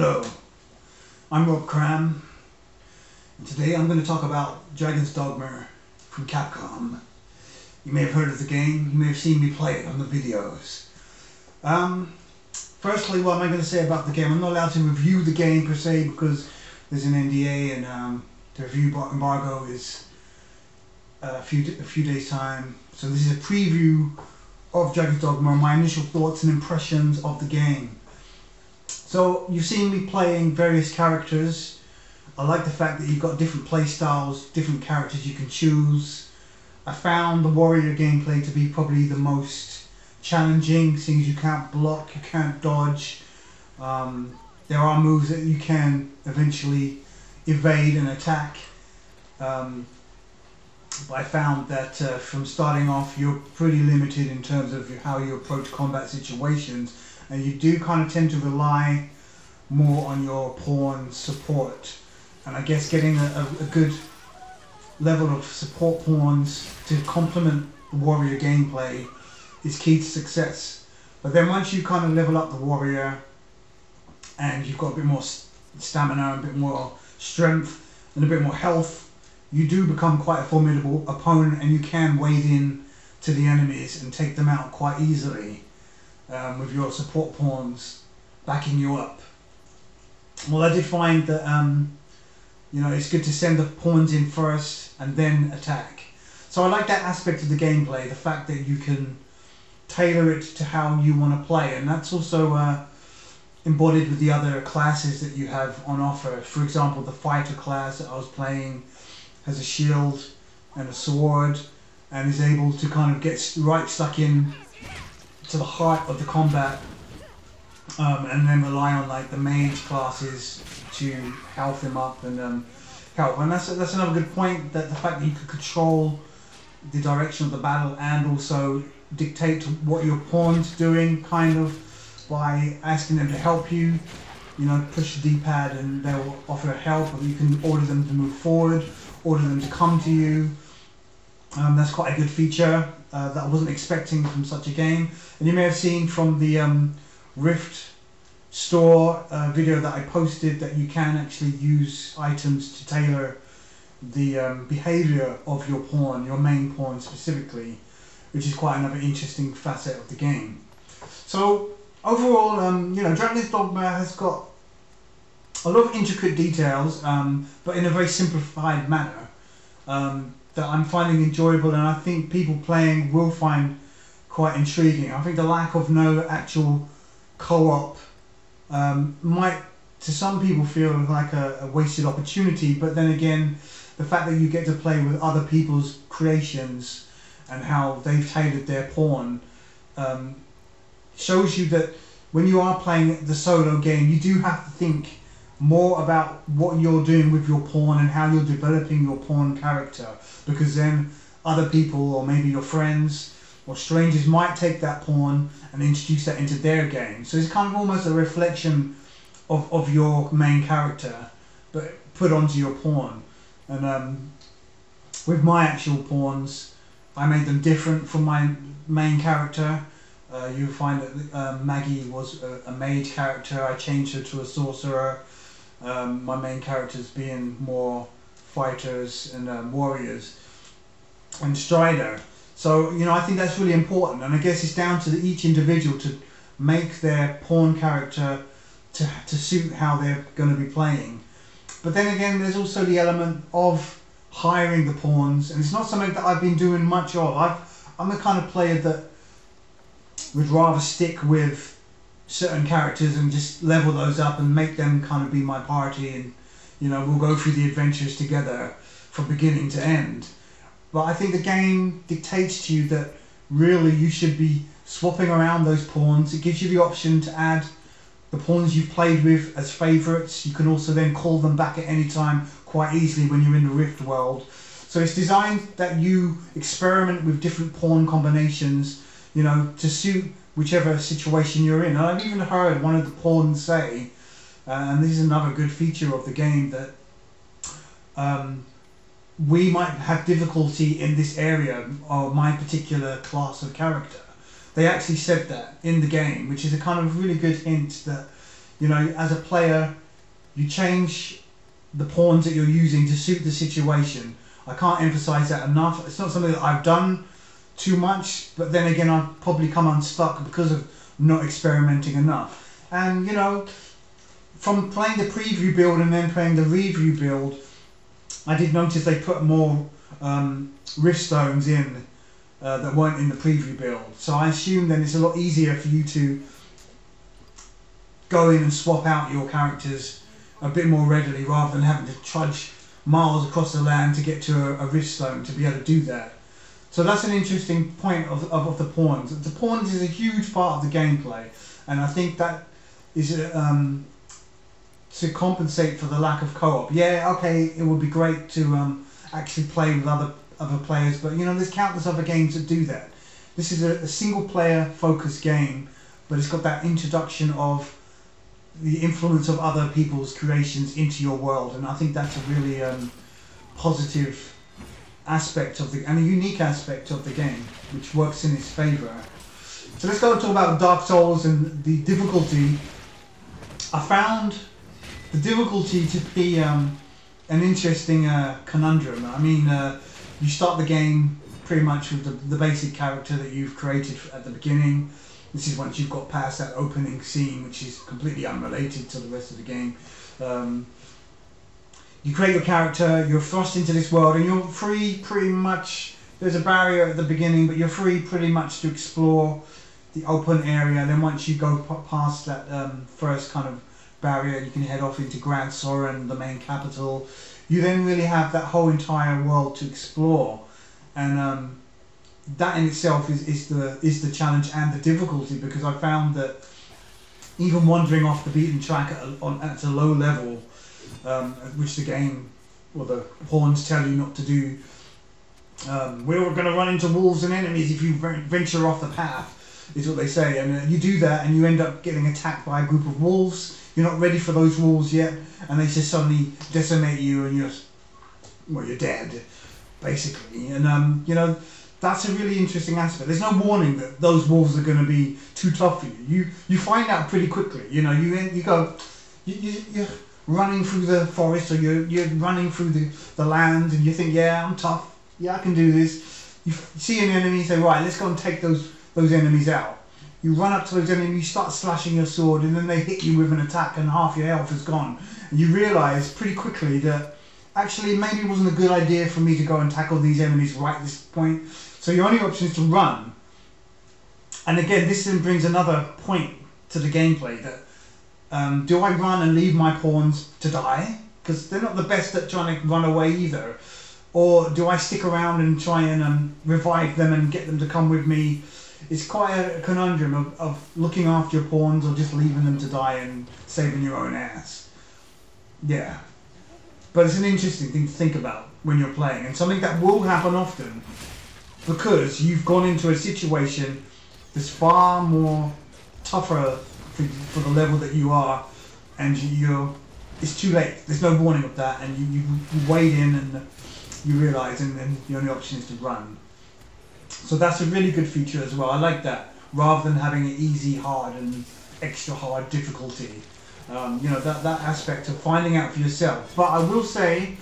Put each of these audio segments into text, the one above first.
Hello, I'm Cram, and today I'm going to talk about Dragon's Dogma from Capcom. You may have heard of the game, you may have seen me play it on the videos. Firstly, what am I going to say about the game? I'm not allowed to review the game per se because there's an NDA and the review embargo is a few days time. So this is a preview of Dragon's Dogma, my initial thoughts and impressions of the game. So you've seen me playing various characters. I like the fact that you've got different play styles, different characters you can choose. I found the warrior gameplay to be probably the most challenging, since you can't block, you can't dodge. There are moves that you can eventually evade and attack. But I found that from starting off you're pretty limited in terms of how you approach combat situations, and you do kind of tend to rely more on your pawn support. And I guess getting a good level of support pawns to complement the warrior gameplay is key to success. But then once you kind of level up the warrior and you've got a bit more stamina, a bit more strength and a bit more health, you do become quite a formidable opponent, and you can wade in to the enemies and take them out quite easily with your support pawns backing you up. Well, I did find that it's good to send the pawns in first and then attack. So I like that aspect of the gameplay, the fact that you can tailor it to how you want to play, and that's also embodied with the other classes that you have on offer. For example, the fighter class that I was playing has a shield and a sword and is able to kind of get right stuck in to the heart of the combat, and then rely on like the mage classes to health him up and help. And that's another good point, that the fact that you can control the direction of the battle and also dictate what your pawn's doing, kind of by asking them to help you. You know, push the D-pad and they'll offer help, or you can order them to move forward, order them to come to you. That's quite a good feature that I wasn't expecting from such a game. And you may have seen from the Rift store video that I posted that you can actually use items to tailor the behavior of your pawn, your main pawn specifically, which is quite another interesting facet of the game. So overall, Dragon's Dogma has got a lot of intricate details, but in a very simplified manner, that I'm finding enjoyable, and I think people playing will find quite intriguing. I think the lack of no actual co-op might, to some people, feel like a wasted opportunity, but then again, the fact that you get to play with other people's creations and how they've tailored their pawn shows you that when you are playing the solo game, you do have to think more about what you're doing with your pawn and how you're developing your pawn character, because then other people, or maybe your friends or strangers, might take that pawn and introduce that into their game. So it's kind of almost a reflection of your main character, but put onto your pawn. And with my actual pawns, I made them different from my main character. You'll find that Maggie was a mage character. I changed her to a sorcerer. My main characters being more fighters and warriors and strider. So I think that's really important, and I guess it's down to each individual to make their pawn character to suit how they're going to be playing. But then again, there's also the element of hiring the pawns, and it's not something that I've been doing much of. I'm the kind of player that would rather stick with certain characters and just level those up and make them kind of be my party, and we'll go through the adventures together from beginning to end. But I think the game dictates to you that really you should be swapping around those pawns. It gives you the option to add the pawns you've played with as favourites. You can also then call them back at any time quite easily when you're in the Rift world. So it's designed that you experiment with different pawn combinations, to suit whichever situation you're in. And I've even heard one of the pawns say, and this is another good feature of the game, that we might have difficulty in this area, or my particular class of character. They actually said that in the game, which is a kind of really good hint that You know, as a player, you change the pawns that you're using to suit the situation. I can't emphasize that enough. It's not something that I've done too much, but then again, I've probably come unstuck because of not experimenting enough. And you know, from playing the preview build and then playing the review build, I did notice they put more rift stones in that weren't in the preview build. So I assume then it's a lot easier for you to go in and swap out your characters a bit more readily, rather than having to trudge miles across the land to get to a rift stone to be able to do that. So that's an interesting point of the pawns. The pawns is a huge part of the gameplay, and I think that is to compensate for the lack of co-op. Yeah, okay, it would be great to actually play with other players, but you know, there's countless other games that do that. This is a single player focused game, but it's got that introduction of the influence of other people's creations into your world, and I think that's a really positive aspect of and a unique aspect of the game, which works in its favour. So let's go and talk about Dark Souls and the difficulty. I found the difficulty to be an interesting conundrum. I mean, you start the game pretty much with the basic character that you've created at the beginning. This is once you've got past that opening scene, which is completely unrelated to the rest of the game. You create your character, you're thrust into this world, and you're free pretty much. There's a barrier at the beginning, but you're free pretty much to explore the open area. Then once you go past that first kind of barrier, you can head off into Grand Soren, the main capital. You then really have that whole entire world to explore, and that in itself is the challenge and the difficulty, because I found that even wandering off the beaten track at a low level, which the game or the pawns tell you not to do. We're going to run into wolves and enemies if you venture off the path, is what they say, and you do that and you end up getting attacked by a group of wolves. You're not ready for those wolves yet, and they just suddenly decimate you, and you're dead, basically. And you know, that's a really interesting aspect. There's no warning that those wolves are going to be too tough for you. You find out pretty quickly. You know, you're running through the forest, or you're running through the land, and you think, yeah, I'm tough. Yeah, I can do this. You see an enemy, you say, right, let's go and take those enemies out. You run up to those enemies, you start slashing your sword, and then they hit you with an attack, and half your health is gone. And you realise pretty quickly that actually maybe it wasn't a good idea for me to go and tackle these enemies right at this point. So your only option is to run. And again, this then brings another point to the gameplay, that do I run and leave my pawns to die? Because they're not the best at trying to run away either. Or do I stick around and try and revive them and get them to come with me? It's quite a conundrum of looking after your pawns or just leaving them to die and saving your own ass. Yeah. But it's an interesting thing to think about when you're playing, and something that will happen often, because you've gone into a situation that's far more tougher for the level that you are, and it's too late. There's no warning of that, and you wade in and you realise, and then the only option is to run. So that's a really good feature as well. I like that, rather than having an easy, hard, and extra hard difficulty. You know, that aspect of finding out for yourself. But I will say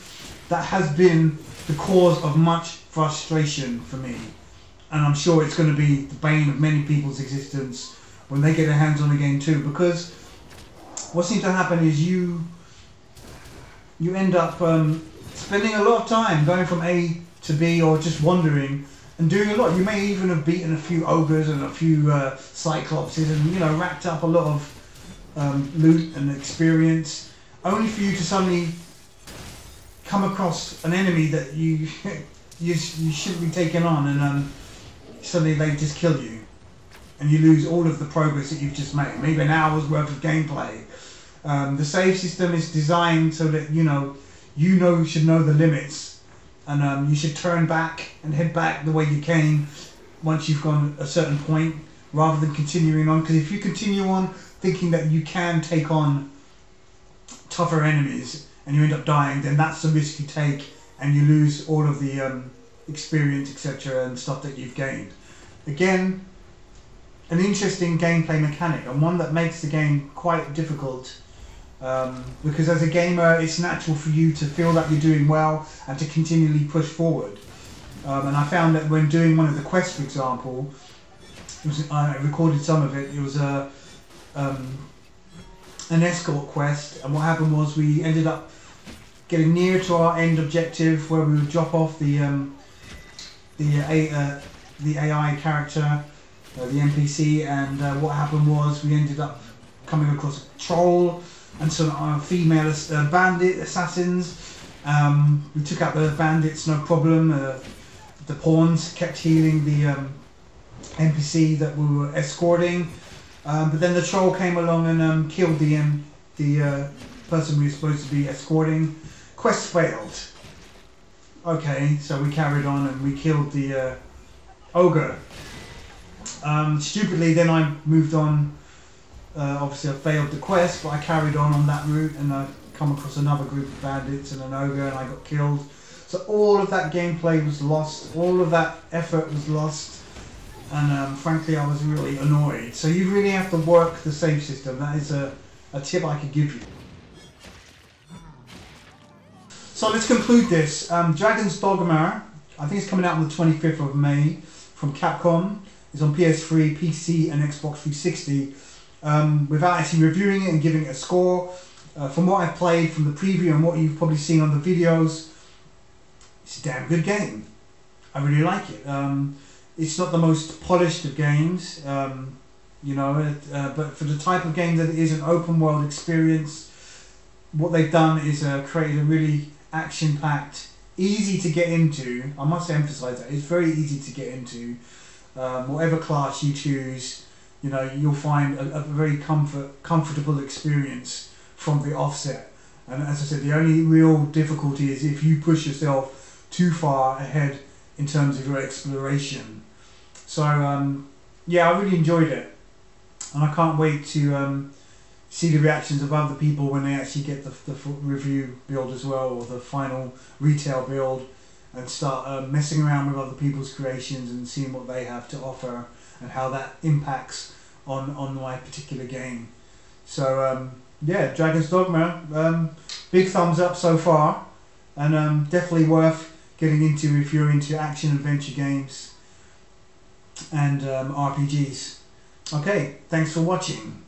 that has been the cause of much frustration for me, and I'm sure it's going to be the bane of many people's existence when they get their hands on the game too, because what seems to happen is you end up spending a lot of time going from A to B, or just wandering and doing a lot. You may even have beaten a few ogres and a few cyclopses, and you know, racked up a lot of loot and experience, only for you to suddenly come across an enemy that you shouldn't be taking on, and suddenly they just kill you, and you lose all of the progress that you've just made, maybe an hour's worth of gameplay. The save system is designed so that you should know the limits, and you should turn back and head back the way you came once you've gone a certain point, rather than continuing on. Because if you continue on thinking that you can take on tougher enemies and you end up dying, then that's the risk you take, and you lose all of the experience, etc., and stuff that you've gained. Again, an interesting gameplay mechanic, and one that makes the game quite difficult. Because as a gamer, it's natural for you to feel that you're doing well and to continually push forward. And I found that when doing one of the quests, for example, I recorded some of it. It was an escort quest, and what happened was we ended up getting near to our end objective, where we would drop off the AI character, the NPC, and what happened was we ended up coming across a troll and some female bandit assassins. We took out the bandits, no problem. The pawns kept healing the NPC that we were escorting, but then the troll came along and killed the person we were supposed to be escorting. Quest failed. Okay, so we carried on and we killed the ogre. Stupidly, then I moved on. Obviously, I failed the quest, but I carried on that route, and I come across another group of bandits and an ogre, and I got killed. So all of that gameplay was lost. All of that effort was lost, and frankly, I was really annoyed. So you really have to work the save system. That is a tip I could give you. So let's conclude this. Dragon's Dogma, I think it's coming out on the 25th of May from Capcom. It's on PS3, PC and Xbox 360. Without actually reviewing it and giving it a score, from what I've played, from the preview and what you've probably seen on the videos, it's a damn good game. I really like it. It's not the most polished of games, you know, but for the type of game that it is, an open world experience, what they've done is created a really action-packed, easy to get into. I must emphasize that it's very easy to get into. Whatever class you choose, you know, you'll find a very comfortable experience from the offset. And as I said, the only real difficulty is if you push yourself too far ahead in terms of your exploration. So yeah, I really enjoyed it, and I can't wait to see the reactions of other people when they actually get the review build as well, or the final retail build, and start messing around with other people's creations and seeing what they have to offer and how that impacts on my particular game. So yeah, Dragon's Dogma, big thumbs up so far, and definitely worth getting into if you're into action adventure games and RPGs. Okay, thanks for watching.